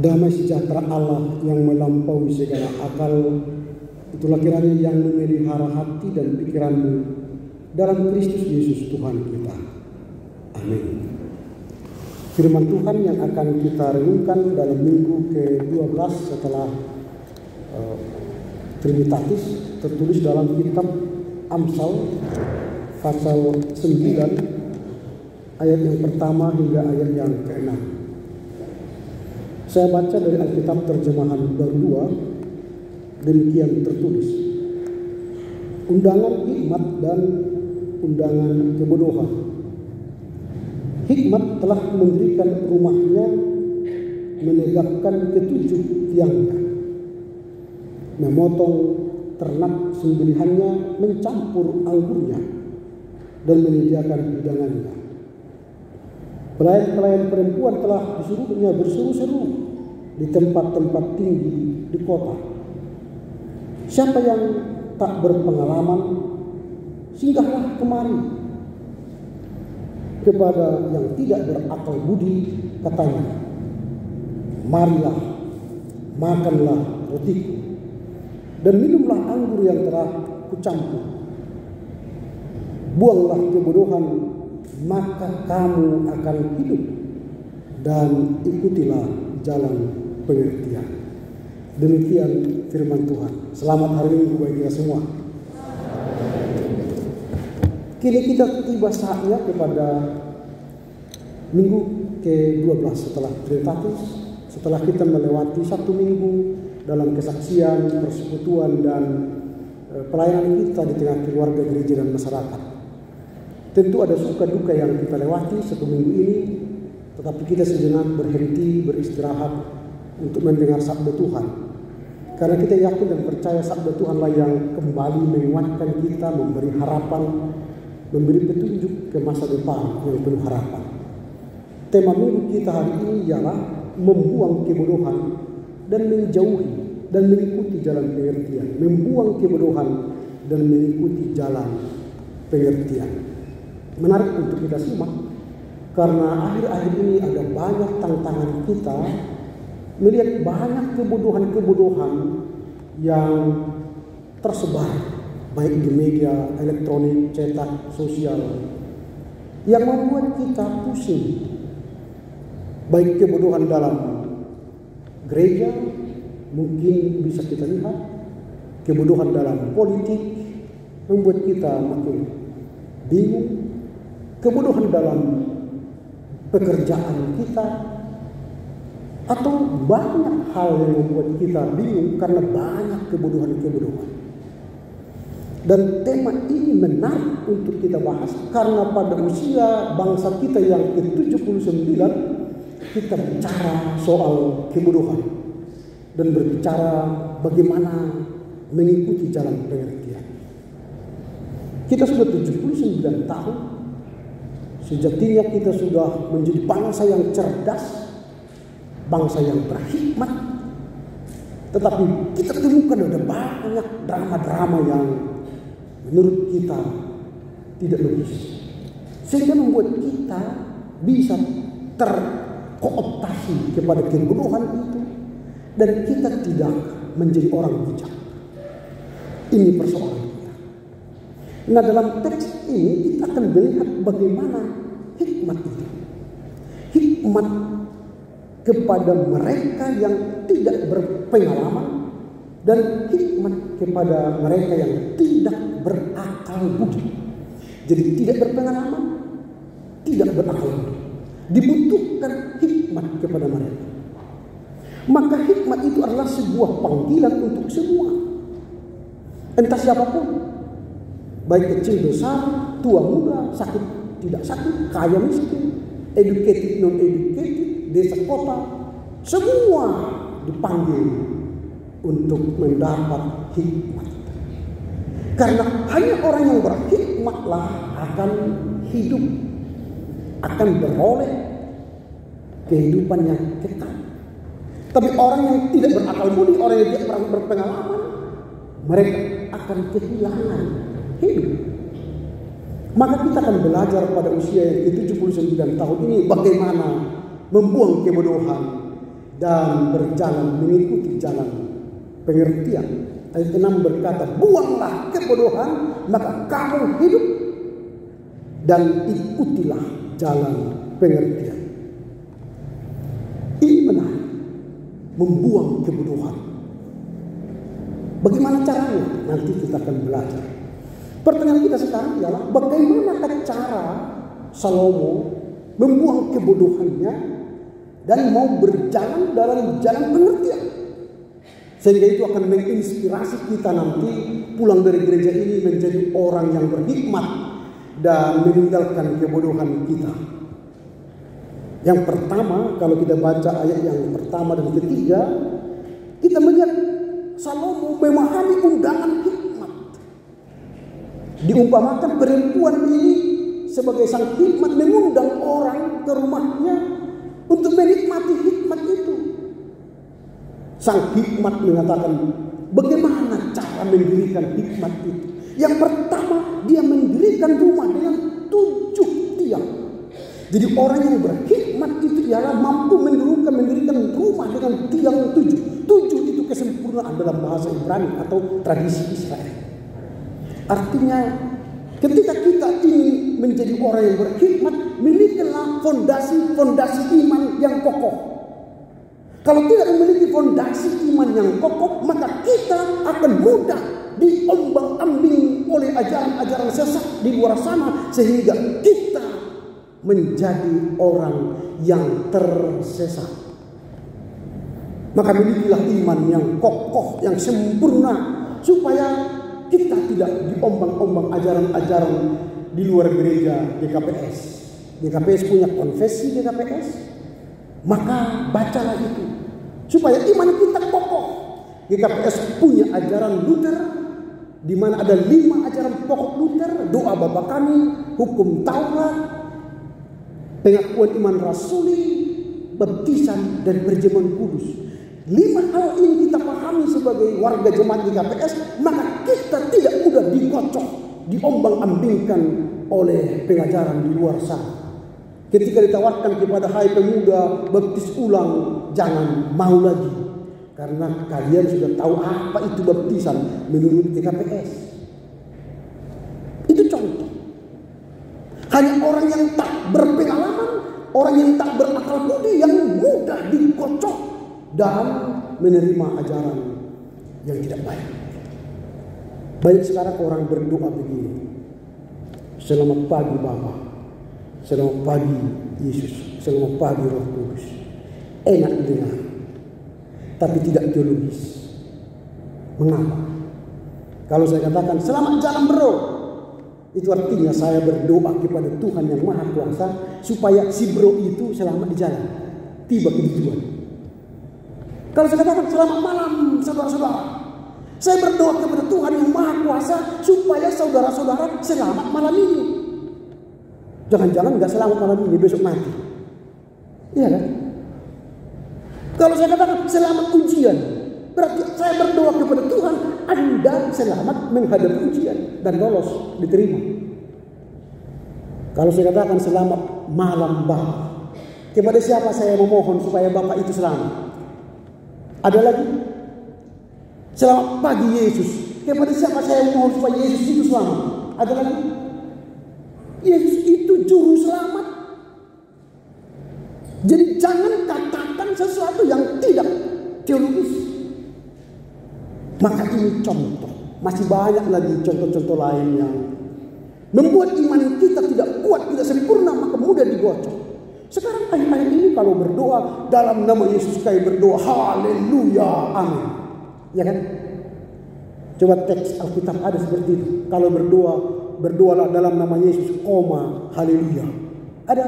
Damai sejahtera Allah yang melampaui segala akal, itulah kiranya yang memelihara hati dan pikiranmu dalam Kristus Yesus Tuhan kita. Amin. Firman Tuhan yang akan kita renungkan dalam minggu ke-12 setelah Trinitatis tertulis dalam kitab Amsal pasal 9 ayat yang pertama hingga ayat yang ke-6. Saya baca dari Alkitab terjemahan baru 2, demikian tertulis. Undangan hikmat dan undangan kebodohan. Hikmat telah mendirikan rumahnya, menegakkan ketujuh tiangnya, memotong ternak sembelihannya, mencampur anggurnya, dan menyediakan hidangannya. Pelayan-pelayan perempuan telah disuruhnya berseru-seru di tempat-tempat tinggi di kota. Siapa yang tak berpengalaman, singgahlah kemari. Kepada yang tidak berakal budi, katanya, marilah, makanlah rotiku, dan minumlah anggur yang telah kucampur. Buanglah kebodohan, maka kamu akan hidup, dan ikutilah jalan pengertian. Demikian firman Tuhan. Selamat hari Minggu bagi kita semua. Kini kita tiba saatnya kepada minggu ke-12 setelah Trinitatis, setelah kita melewati satu minggu dalam kesaksian, persekutuan, dan pelayanan kita di tengah keluarga gereja dan masyarakat. Tentu ada suka duka yang kita lewati satu minggu ini, tetapi kita sejenak berhenti, beristirahat untuk mendengar sabda Tuhan. Karena kita yakin dan percaya sabda Tuhanlah yang kembali menguatkan kita, memberi harapan, memberi petunjuk ke masa depan yang penuh harapan. Tema minggu kita hari ini ialah membuang kebodohan dan menjauhi dan mengikuti jalan pengertian. Membuang kebodohan dan mengikuti jalan pengertian. Menarik untuk kita simak, karena akhir-akhir ini ada banyak tantangan kita melihat banyak kebodohan-kebodohan yang tersebar baik di media elektronik, cetak, sosial, yang membuat kita pusing. Baik kebodohan dalam gereja, mungkin bisa kita lihat, kebodohan dalam politik membuat kita makin bingung, kebodohan dalam pekerjaan kita, atau banyak hal yang membuat kita bingung karena banyak kebodohan-kebodohan. Dan tema ini menarik untuk kita bahas karena pada usia bangsa kita yang ke-79 kita bicara soal kebodohan dan berbicara bagaimana mengikuti jalan pengertian. Kita sudah 79 tahun, sejatinya kita sudah menjadi bangsa yang cerdas, bangsa yang berhikmat, tetapi kita temukan ada banyak drama-drama yang menurut kita tidak logis, sehingga membuat kita bisa terkooptasi kepada kebodohan itu, dan kita tidak menjadi orang bijak. Ini persoalan kita. Nah, dalam teks ini kita akan melihat bagaimana hikmat itu. Hikmat kepada mereka yang tidak berpengalaman, dan hikmat kepada mereka yang tidak berakal budi. Jadi tidak berpengalaman, tidak berakal budi. Dibutuhkan hikmat kepada mereka. Maka hikmat itu adalah sebuah panggilan untuk semua. Entah siapapun, baik kecil besar, tua muda, sakit tidak sakit, kaya miskin, educated non educated, desa kota, semua dipanggil untuk mendapat hikmat. Karena hanya orang yang berhikmatlah akan hidup, akan beroleh kehidupan yang kekal. Tapi orang yang tidak berakal budi, orang yang tidak berpengalaman, mereka akan kehilangan hidup. Maka kita akan belajar pada usia yang ke-79 tahun ini bagaimana membuang kebodohan dan berjalan mengikuti jalan pengertian. Ayat 6 berkata, buanglah kebodohan, maka kamu hidup, dan ikutilah jalan pengertian. Ini menarik, membuang kebodohan. Bagaimana caranya? Nanti kita akan belajar. Pertanyaan kita sekarang ialah bagaimana cara Salomo membuang kebodohannya dan mau berjalan dalam jalan pengertian. Sehingga itu akan menginspirasi kita nanti pulang dari gereja ini menjadi orang yang berhikmat dan meninggalkan kebodohan kita. Yang pertama, kalau kita baca ayat yang pertama dan ketiga, kita melihat Salomo memahami undangan hikmat. Diumpamakan perempuan ini sebagai sang hikmat mengundang orang ke rumahnya untuk menikmati hikmat itu. Sang hikmat mengatakan bagaimana cara mendirikan hikmat itu. Yang pertama, dia mendirikan rumah dengan 7 tiang. Jadi orang yang berhikmat itu ialah mampu mendirikan rumah dengan tiang 7. 7 itu kesempurnaan dalam bahasa Ibrani atau tradisi Israel. Artinya ketika kita ingin menjadi orang yang berhikmat, milikilah fondasi iman yang kokoh. Kalau tidak memiliki fondasi iman yang kokoh, maka kita akan mudah diombang-ambing oleh ajaran-ajaran sesat di luar sana, sehingga kita menjadi orang yang tersesat. Maka milikilah iman yang kokoh, yang sempurna, supaya kita tidak diombang-ombang ajaran-ajaran di luar gereja GKPS. GKPS punya konfesi GKPS, maka bacalah itu supaya iman kita kokoh. GKPS punya ajaran Luther, di mana ada 5 ajaran pokok Luther: doa Bapa Kami, hukum Taurat, pengakuan iman rasuli, baptisan, dan perjamuan kudus. 5 hal ini kita pahami sebagai warga jemaat GKPS, maka kita tidak mudah dikocok, diombang-ambingkan oleh pengajaran di luar sana. Ketika ditawarkan kepada hai pemuda baptis ulang, jangan mau lagi, karena kalian sudah tahu apa itu baptisan menurut GKPS. Itu contoh. Hanya orang yang tak berpengalaman, orang yang tak berakal budi yang mudah dikocok dan menerima ajaran yang tidak baik. Banyak sekarang orang berdoa begini: selamat pagi Bapa, selamat pagi Yesus, selamat pagi Roh Kudus. Enak didengar, tapi tidak teologis. Mengapa? Kalau saya katakan selamat jalan bro, itu artinya saya berdoa kepada Tuhan yang Maha Kuasa supaya si bro itu selamat di jalan, tiba ke tujuan. Kalau saya katakan selamat malam saudara-saudara, saya berdoa kepada Tuhan yang Maha Kuasa supaya saudara-saudara selamat malam ini. Jangan-jangan gak selamat malam ini, besok mati. Iya kan? Kalau saya katakan selamat ujian, berarti saya berdoa kepada Tuhan Anda selamat menghadapi ujian dan lolos, diterima. Kalau saya katakan selamat malam Bapak, kepada siapa saya memohon supaya Bapak itu selamat? Ada lagi? Selamat pagi Yesus, kepada siapa saya memohon supaya Yesus itu selamat? Ada lagi? Yesus itu juru selamat. Jadi jangan katakan sesuatu yang tidak teologis. Maka ini contoh. Masih banyak lagi contoh-contoh lain yang membuat iman kita tidak kuat, tidak sempurna, maka mudah digocok. Sekarang ayat-ayat ini kalau berdoa dalam nama Yesus, kayak berdoa haleluya, amin. Ya kan? Coba teks Alkitab ada seperti itu. Kalau berdoalah dalam nama Yesus, haleluya. Ada?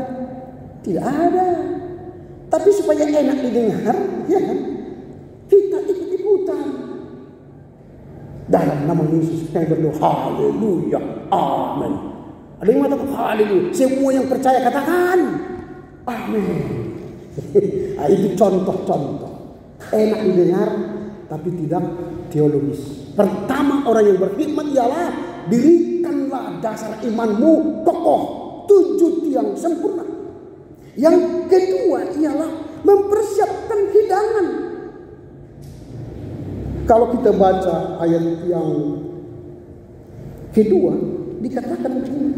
Tidak ada. Tapi supaya enak didengar, ya kan? Kita ikut-ikutan. Dalam nama Yesus kita berdoa haleluya, amin. Ada yang mengatakan haleluya. Semua yang percaya katakan amin. Nah, itu contoh-contoh. Enak didengar tapi tidak teologis. Pertama, orang yang berhikmat ialah dirikanlah dasar imanmu kokoh, 7 tiang sempurna. Yang kedua ialah mempersiapkan hidangan. Kalau kita baca ayat yang kedua, dikatakan begini.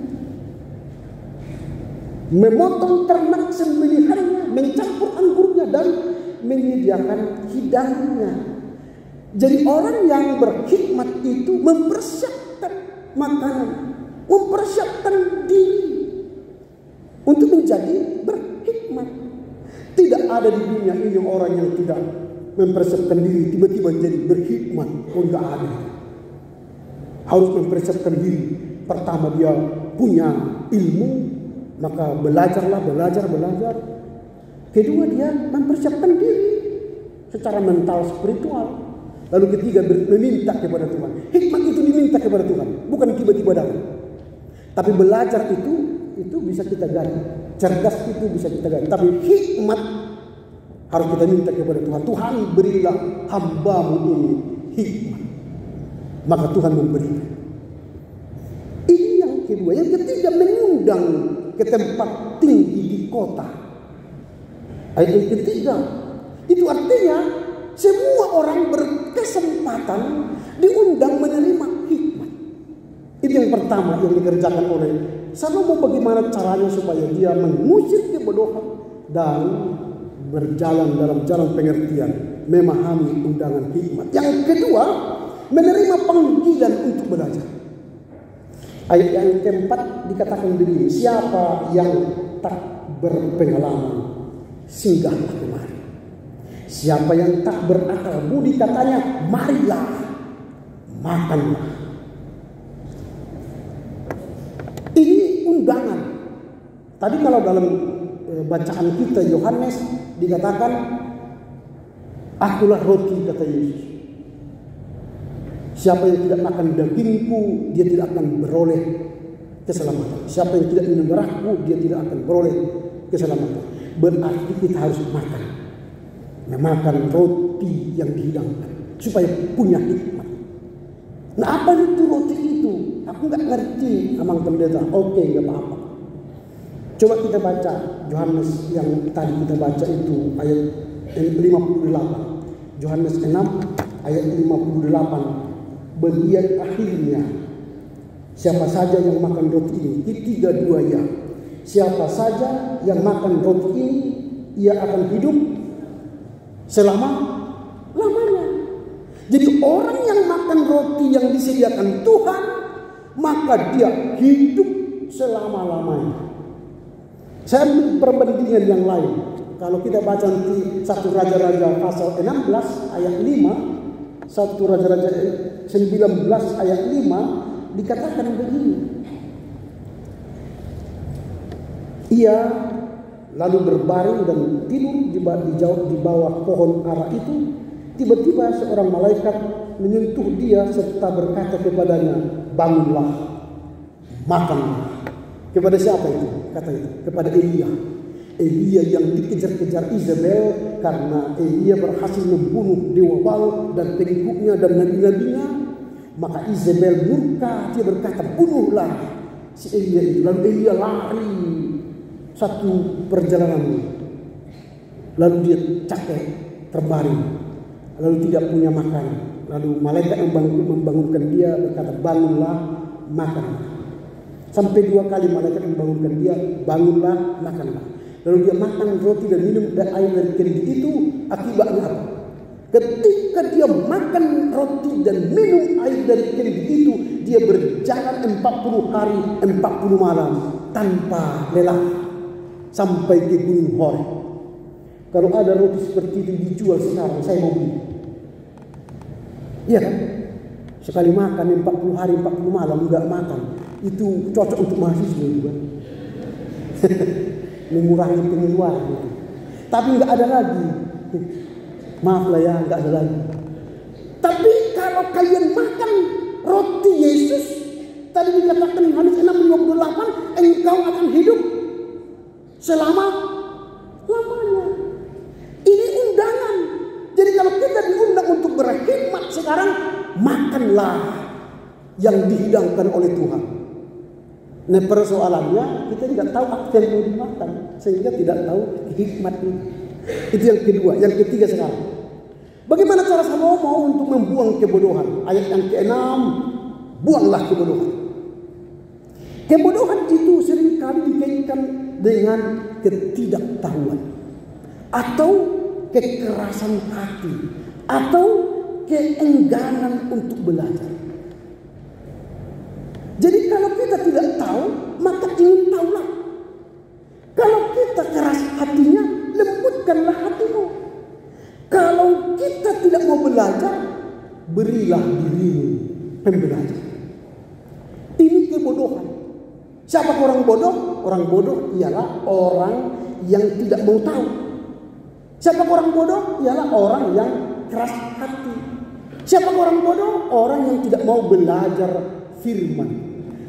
Memotong ternak sembelihannya, mencampur anggurnya, dan menyediakan hidangannya. Jadi orang yang berkhidmat itu mempersiapkan makanan, mempersiapkan diri untuk menjadi berkhidmat. Tidak ada di dunia ini orang yang tidak mempersiapkan diri tiba-tiba jadi berkhidmat. Oh, enggak ada. Harus mempersiapkan diri. Pertama dia punya ilmu, maka belajar. Kedua dia mempersiapkan diri secara mental, spiritual. Lalu ketiga meminta kepada Tuhan. Hikmat itu diminta kepada Tuhan, bukan tiba-tiba datang. Tapi belajar itu bisa kita gali. Cerdas itu bisa kita gali. Tapi hikmat harus kita minta kepada Tuhan. Tuhan, berilah hamba-Mu ini hikmat. Maka Tuhan memberikan. Ini yang kedua. Yang ketiga, mengundang ke tempat tinggi di kota. Ayat yang ketiga, itu artinya semua orang berkesempatan diundang menerima hikmat. Itu yang pertama yang dikerjakan oleh Salomo. Bagaimana caranya supaya dia mengusir kebodohan dan berjalan dalam jalan pengertian, memahami undangan hikmat. Yang kedua, menerima panggilan untuk belajar. Ayat yang keempat dikatakan begini, siapa yang tak berpengalaman, singgahlah kemari. Siapa yang tak berakal budi, katanya, marilah, makanlah. Ini undangan. Tadi kalau dalam bacaan kita Yohanes dikatakan, akulah roti, kata Yesus. Siapa yang tidak makan dagingku, dia tidak akan beroleh keselamatan. Siapa yang tidak minum darahku, dia tidak akan beroleh keselamatan. Berarti kita harus makan roti yang dihidangkan supaya punya hikmat. Nah, apa itu roti itu? Aku nggak ngerti, Amang Pendeta. Oke, nggak apa-apa. Coba kita baca Yohanes yang tadi kita baca itu ayat 58. Yohanes 6 ayat 58. Bagian akhirnya, siapa saja yang makan roti ini, ketiga dua ya. Siapa saja yang makan roti ini, ia akan hidup selama-lamanya. Jadi orang yang makan roti yang disediakan Tuhan, maka dia hidup selama-lamanya. Saya ambil perbandingan yang lain. Kalau kita baca di 1 Raja-Raja pasal 16 ayat 5, 1 Raja-Raja 19 ayat 5 dikatakan begini. Ia lalu berbaring dan tidur di bawah pohon ara itu. Tiba-tiba seorang malaikat menyentuh dia serta berkata kepadanya, bangunlah, makanlah. Kepada siapa itu? Kata itu kepada Elia. Elia yang dikejar-kejar Izabel karena Elia berhasil membunuh dewa Baal dan pengikutnya dan nabi-nabinya. Maka Izabel murka, dia berkata, bunuhlah si Elia itu. Lalu Elia lari satu perjalanan, lalu dia capek, terbaring, lalu tidak punya makan. Lalu malaikat membangunkan dia, berkata, bangunlah, makanlah. Sampai 2 kali malaikat membangunkan dia, bangunlah, makanlah. Lalu dia makan roti dan minum air dari kendi itu. Akibatnya apa? Ketika dia makan roti dan minum air dari kendi itu, dia berjalan 40 hari 40 malam tanpa lelah sampai ke Gunung Horeb. Kalau ada roti seperti itu dijual sekarang, saya mau beli. Iya kan? Sekali makan 40 hari 40 malam enggak makan, itu cocok untuk mahasiswa juga. Mengurangi pengeluaran gitu. Tapi enggak ada lagi. Maaf lah ya, enggak ada lagi. Tapi kalau kalian makan roti Yesus, tadi dikatakan Yohanes 6:58, engkau akan hidup selama-lamanya. Ini undangan. Jadi kalau kita diundang untuk berkhidmat sekarang, makanlah yang dihidangkan oleh Tuhan. Nah, persoalannya kita tidak tahu apa yang mau dimakan, sehingga tidak tahu hikmat itu. Itu yang kedua. Yang ketiga sekarang, bagaimana cara Salomo untuk membuang kebodohan? Ayat yang ke-6, buanglah kebodohan. Kebodohan itu seringkali dikaitkan dengan ketidaktahuan, atau kekerasan hati, atau keengganan untuk belajar. Jadi kalau kita tidak tahu, maka ingin tahulah. Kalau kita keras hatinya, lembutkanlah hatimu. Kalau kita tidak mau belajar, berilah dirimu pembelajar. Ini kebodohan. Siapa orang bodoh? Orang bodoh ialah orang yang tidak mau tahu. Siapa orang bodoh? Ialah orang yang keras hati. Siapa orang bodoh? Orang yang tidak mau belajar firman.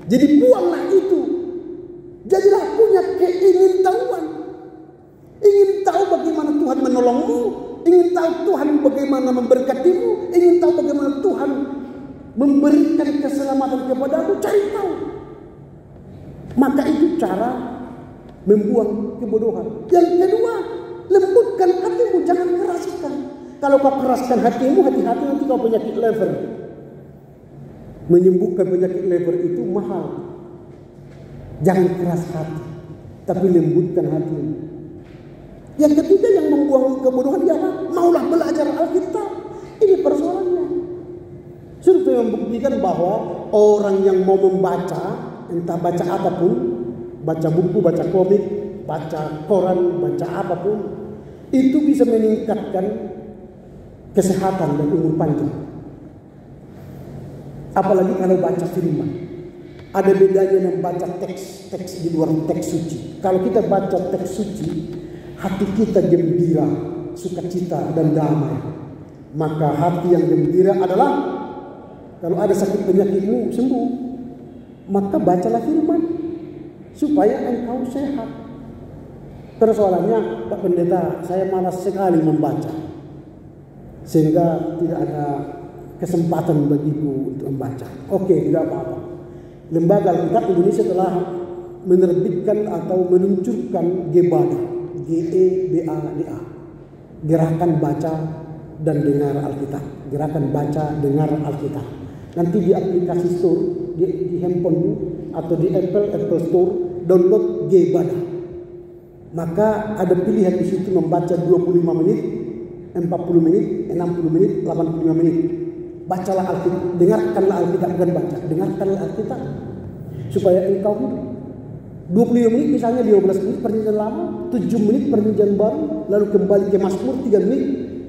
Jadi buanglah itu. Jadilah punya keingintahuan. Ingin tahu bagaimana Tuhan menolongmu, ingin tahu Tuhan bagaimana memberkatimu, ingin tahu bagaimana Tuhan memberikan keselamatan kepadamu, cari tahu. Maka itu cara membuang kebodohan. Yang kedua, lembutkan hatimu, jangan keraskan. Kalau kau keraskan hatimu, hati-hati nanti kau penyakit liver. Menyembuhkan penyakit liver itu mahal. Jangan keras hati, tapi lembutkan hatimu. Yang ketiga yang membuang kebodohan ialah maulah belajar Alkitab. Ini persoalannya. Survei membuktikan bahwa orang yang mau membaca, entah baca apapun, baca buku, baca komik, baca koran, baca apapun, itu bisa meningkatkan kesehatan dan umur panjang. Apalagi kalau baca firman. Ada bedanya membaca teks di luar teks suci. Kalau kita baca teks suci, hati kita gembira, sukacita dan damai. Maka hati yang gembira adalah, kalau ada sakit penyakitmu sembuh, maka bacalah firman supaya engkau sehat. Persoalannya, Pak Pendeta, saya malas sekali membaca, sehingga tidak ada kesempatan bagiku untuk membaca. Oke, tidak apa-apa. Lembaga Alkitab Indonesia telah menerbitkan atau meluncurkan GEBADA, GEBADA, Gerakan Baca dan Dengar Alkitab. Gerakan Baca Dengar Alkitab. Nanti di aplikasi store, di handphone atau di Apple Store, download GEBADA. Maka ada pilihan di situ membaca 25 menit, 40 menit, 60 menit, 85 menit. Bacalah Alkitab, dengarkanlah Alkitab, bukan baca, dengarkanlah Alkitab supaya engkau hidup. 25 menit misalnya, 15 menit perjanjian lama, 7 menit perjanjian baru, lalu kembali ke Mazmur 3 menit,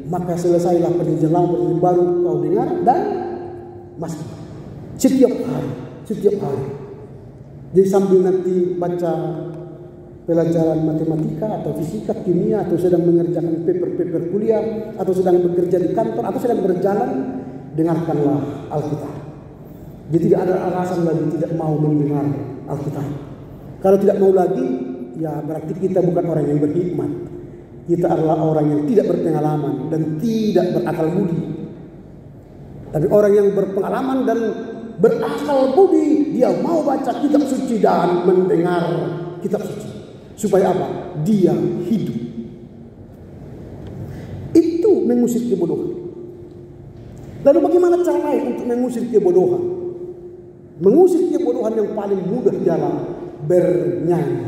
maka selesailah perjanjian lama, perjanjian baru kau dengar dan Mazmur. Setiap hari. Jadi sambil nanti baca pelajaran matematika atau fisika, kimia, atau sedang mengerjakan paper kuliah, atau sedang bekerja di kantor, atau sedang berjalan, dengarkanlah Alkitab. Jadi tidak ada alasan lagi tidak mau mendengar Alkitab. Kalau tidak mau lagi, ya berarti kita bukan orang yang berhikmat. Kita adalah orang yang tidak berpengalaman dan tidak berakal budi. Tapi orang yang berpengalaman dan berakal budi, dia mau baca kitab suci dan mendengar kitab suci. Supaya apa? Dia hidup. Itu mengusir kebodohan. Lalu bagaimana cara lain untuk mengusir kebodohan? Mengusir kebodohan yang paling mudah ialah bernyanyi.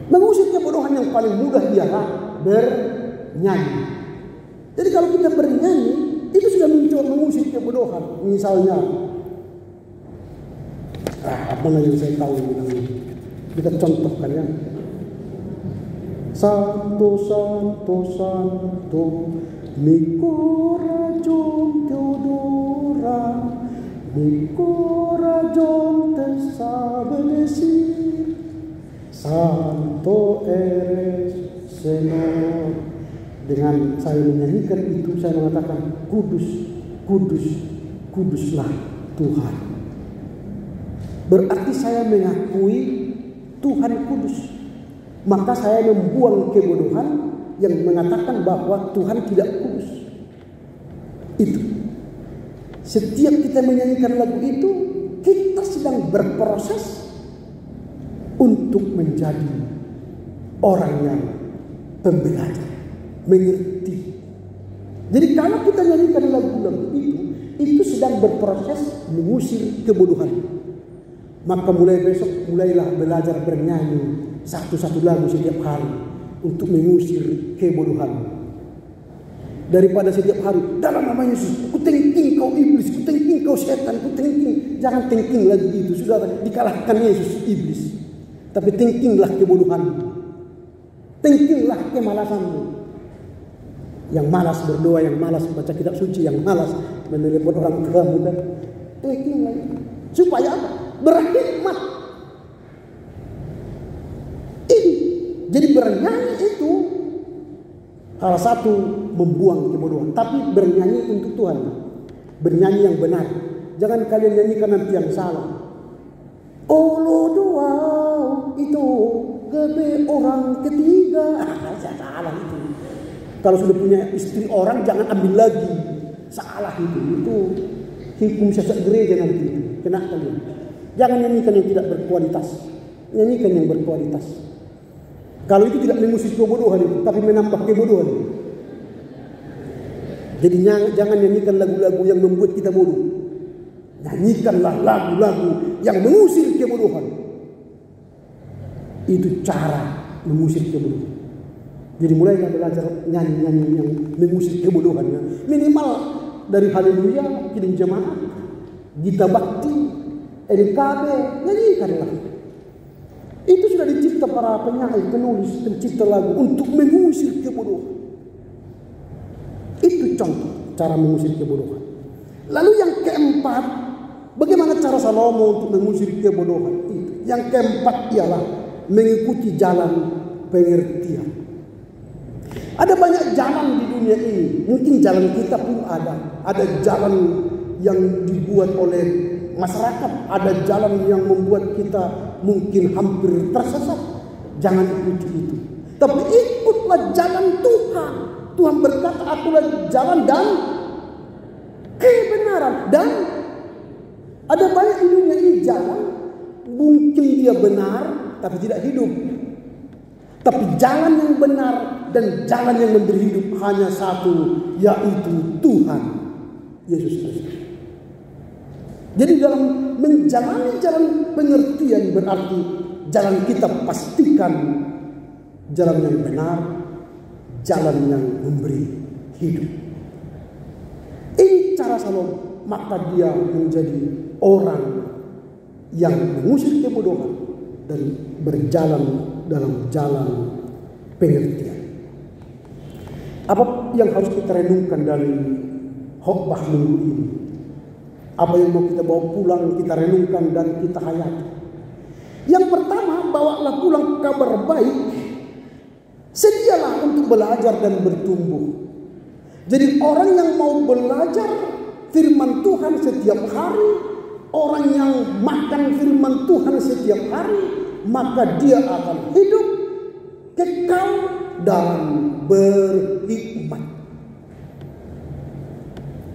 Mengusir kebodohan yang paling mudah ialah bernyanyi. Jadi kalau kita bernyanyi, itu sudah mencoba mengusir kebodohan. Misalnya, apa yang saya tahu ini? Kita contohkan ya. Santo, Santo, Santo, Mikora Jom Teodora, Mikora Jom Tesabedesir, Santo eres Senor. Dengan saya menyanyikan itu, saya mengatakan kudus, kudus, kuduslah Tuhan. Berarti saya mengakui Tuhan kudus. Maka saya membuang kebodohan yang mengatakan bahwa Tuhan tidak kudus. Itu. Setiap kita menyanyikan lagu itu, kita sedang berproses untuk menjadi orang yang pembelajar, mengerti. Jadi kalau kita nyanyikan lagu-lagu itu sedang berproses mengusir kebodohan. Maka mulai besok mulailah belajar bernyanyi satu-satu lagu setiap hari untuk mengusir kebodohan. Daripada setiap hari dalam nama Yesus, kutengking kau iblis, kutengking kau setan, kutengking. Jangan tengking lagi itu, sudah dikalahkan Yesus iblis. Tapi tengkinglah kebodohan, tengkinglah kemalasanmu. Yang malas berdoa, yang malas baca kitab suci, yang malas menelepon orang tua muda, tengkinglah. Supaya apa? Berhikmat. Ini jadi bernyanyi itu salah satu membuang kebodohan, tapi bernyanyi untuk Tuhan, bernyanyi yang benar. Jangan kalian nyanyikan nanti yang salah. Olo doa itu gebe orang ketiga, salah itu. Kalau sudah punya istri orang jangan ambil lagi, salah itu hukum sesat gereja nanti kena kalian. Jangan nyanyikan yang tidak berkualitas, nyanyikan yang berkualitas. Kalau itu tidak mengusir kebodohan itu, tapi menambah kebodohan. Jadi jangan nyanyikan lagu-lagu yang membuat kita bodoh. Nyanyikanlah lagu-lagu yang mengusir kebodohan. Itu cara mengusir kebodohan. Jadi mulailah belajar nyanyi-nyanyi yang mengusir kebodohannya. Minimal dari haleluya, kidung jemaat, gita bakti, LKB, nyanyikanlah. Itu sudah dicipta para penyair, penulis, pencipta lagu untuk mengusir kebodohan. Itu contoh cara mengusir kebodohan. Lalu yang keempat, bagaimana cara Salomo untuk mengusir kebodohan itu? Yang keempat ialah mengikuti jalan pengertian. Ada banyak jalan di dunia ini. Mungkin jalan kita pun ada. Ada jalan yang dibuat oleh masyarakat. Ada jalan yang membuat kita mungkin hampir tersesat. Jangan ikuti itu. Tapi ikutlah jalan Tuhan. Tuhan berkata, akulah jalan dan kebenaran. Dan ada banyak di dunia ini jalan. Mungkin dia benar, tapi tidak hidup. Tapi jalan yang benar dan jalan yang memberi hidup hanya satu, yaitu Tuhan Yesus Kristus. Jadi dalam menjalani jalan pengertian berarti jalan kita pastikan jalan yang benar, jalan yang memberi hidup. Ini cara Salomo, maka dia menjadi orang yang mengusir kebodohan dan berjalan dalam jalan pengertian. Apa yang harus kita renungkan dari khotbah minggu ini? Apa yang mau kita bawa pulang, kita renungkan dan kita hayati? Yang pertama, bawalah pulang kabar baik. Sedialah untuk belajar dan bertumbuh. Jadi orang yang mau belajar firman Tuhan setiap hari, orang yang makan firman Tuhan setiap hari, maka dia akan hidup kekal dan berhikmat.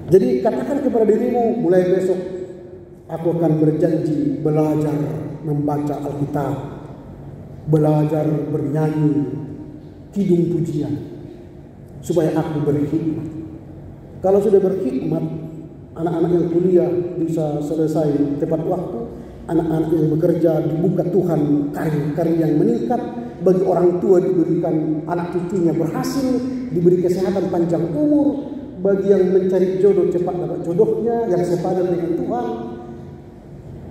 Jadi katakan kepada dirimu, mulai besok aku akan berjanji belajar membaca Alkitab, belajar bernyanyi kidung pujian, supaya aku berhikmat. Kalau sudah berhikmat, anak-anak yang kuliah bisa selesai tepat waktu. Anak-anak yang bekerja dibuka Tuhan karir yang meningkat. Bagi orang tua diberikan anak cucunya berhasil, diberi kesehatan panjang umur. Bagi yang mencari jodoh cepat dapat jodohnya yang sepadan dengan Tuhan.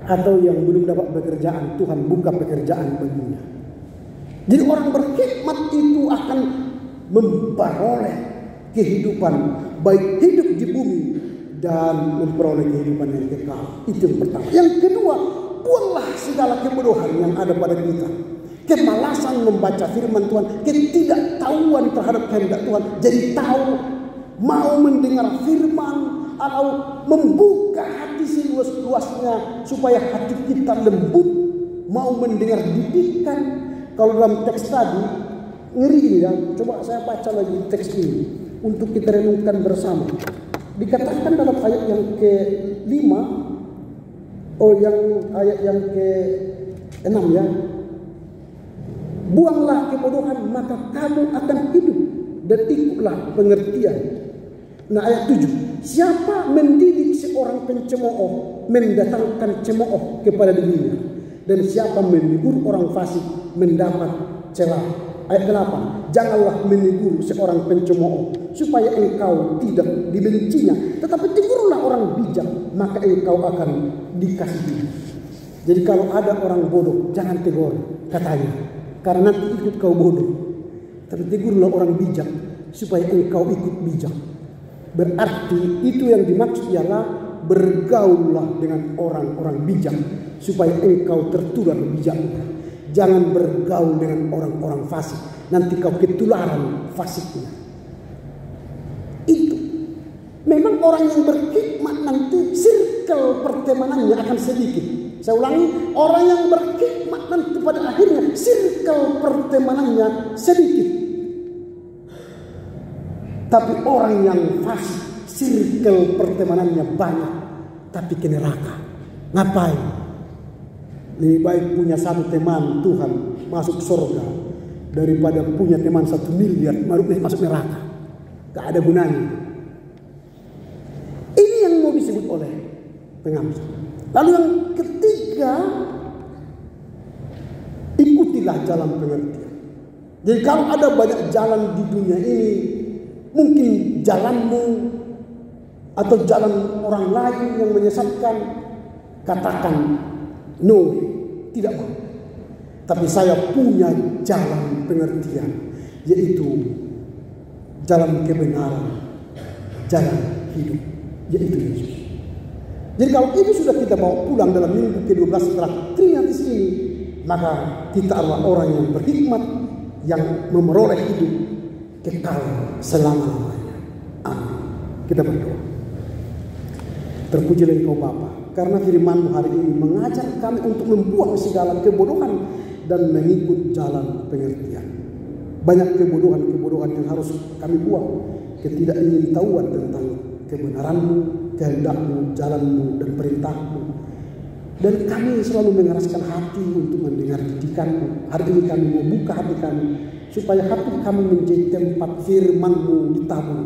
Atau yang belum dapat pekerjaan, Tuhan buka pekerjaan baginya. Jadi orang berhikmat itu akan memperoleh kehidupan, baik hidup di bumi dan memperoleh kehidupan yang kekal. Itu yang pertama. Yang kedua, buanglah segala kebodohan yang ada pada kita. Kemalasan membaca firman Tuhan, ketidaktahuan terhadap kehendak Tuhan. Jadi tahu, mau mendengar firman atau membuka hati seluas-luasnya supaya hati kita lembut, mau mendengar didikan. Kalau dalam teks tadi ngeri ya, coba saya baca lagi teks ini untuk kita renungkan bersama. Dikatakan dalam ayat yang ke-5, ayat yang ke-6 ya. Buanglah kebodohan, maka kamu akan hidup, dan ikutlah pengertian. Nah, ayat 7. Siapa mendidik seorang pencemooh mendatangkan cemooh kepada dirinya, dan siapa menegur orang fasik mendapat celah. Ayat 8. Janganlah menegur seorang pencemooh supaya engkau tidak dibencinya, tetapi tegurlah orang bijak, maka engkau akan dikasihi. Jadi kalau ada orang bodoh, jangan tegur, katanya, karena nanti ikut kau bodoh. Tapi tegurlah orang bijak supaya engkau ikut bijak. Berarti itu yang dimaksud ialah bergaullah dengan orang-orang bijak supaya engkau tertular bijaknya. Jangan bergaul dengan orang-orang fasik, nanti kau ketularan fasiknya. Itu memang orang yang berhikmat nanti circle pertemanannya akan sedikit. Saya ulangi, orang yang berhikmat nanti pada akhirnya circle pertemanannya sedikit. Tapi orang yang fasik circle pertemanannya banyak, tapi ke neraka. Ngapain? Lebih baik punya satu teman Tuhan masuk surga daripada punya teman 1 miliar masuk neraka. Gak ada gunanya. Ini yang mau disebut oleh pengambil. Lalu yang ketiga, ikutilah jalan pengertian. Jadi kalau ada banyak jalan di dunia ini, mungkin jalanmu atau jalan orang lain yang menyesatkan, katakan no, tidak mau. Tapi saya punya jalan pengertian, yaitu jalan kebenaran, jalan hidup, yaitu Yesus. Jadi kalau ini sudah kita bawa pulang dalam minggu ke-12 setelah Trinitas ini, maka kita adalah orang yang berhikmat, yang memperoleh hidup kekal selama-lamanya. Amin. Kita berdoa. Terpujilah Engkau Bapa, karena firman-Mu hari ini mengajar kami untuk membuang segala kebodohan dan mengikut jalan pengertian. Banyak kebodohan-kebodohan yang harus kami buang, ketidakingintahuan tentang kebenaran-Mu, kehendak-Mu, jalan-Mu, dan perintah-Mu. Dan kami selalu mengeraskan hati untuk mendengar didikan-Mu. Hari ini kami mau buka hati kami, supaya hati kami menjadi tempat firman-Mu ditabur.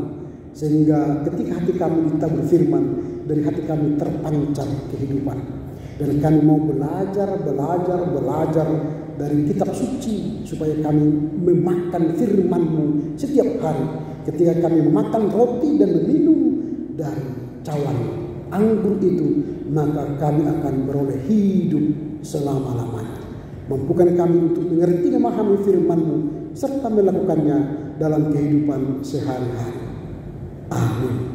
Sehingga ketika hati kami ditabur firman, dari hati kami terpancar kehidupan. Dan kami mau belajar dari kitab suci, supaya kami memakan firman-Mu setiap hari. Ketika kami memakan roti dan meminum dari cawan anggur itu, maka kami akan beroleh hidup selama-lamanya. Mampukan kami untuk mengerti dan memahami firman-Mu serta melakukannya dalam kehidupan sehari-hari. Amin.